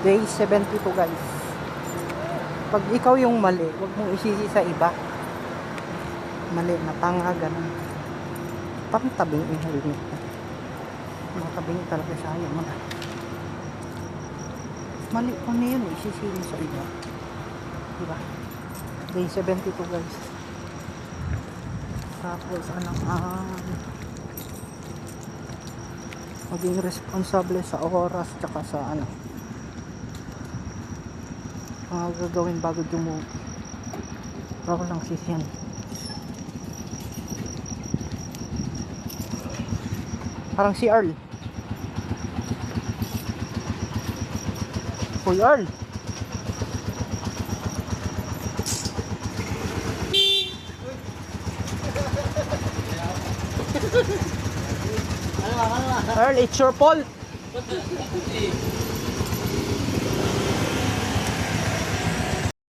Day 72 guys. Pag ikaw yung mali, huwag mong isisi sa iba. Mali na tanga, ganun. Parang tabing yung helmet. Mga tabing talaga sayang mo na. Mali ko na yun, isisi mo sa iba. Diba? Day 72 guys. Tapos maging responsable sa oras tsaka sa mga gagawin bago dumuwi. Bawal lang sisiyan. Parang si Earl. Hoy Earl. Earl, it's your fault.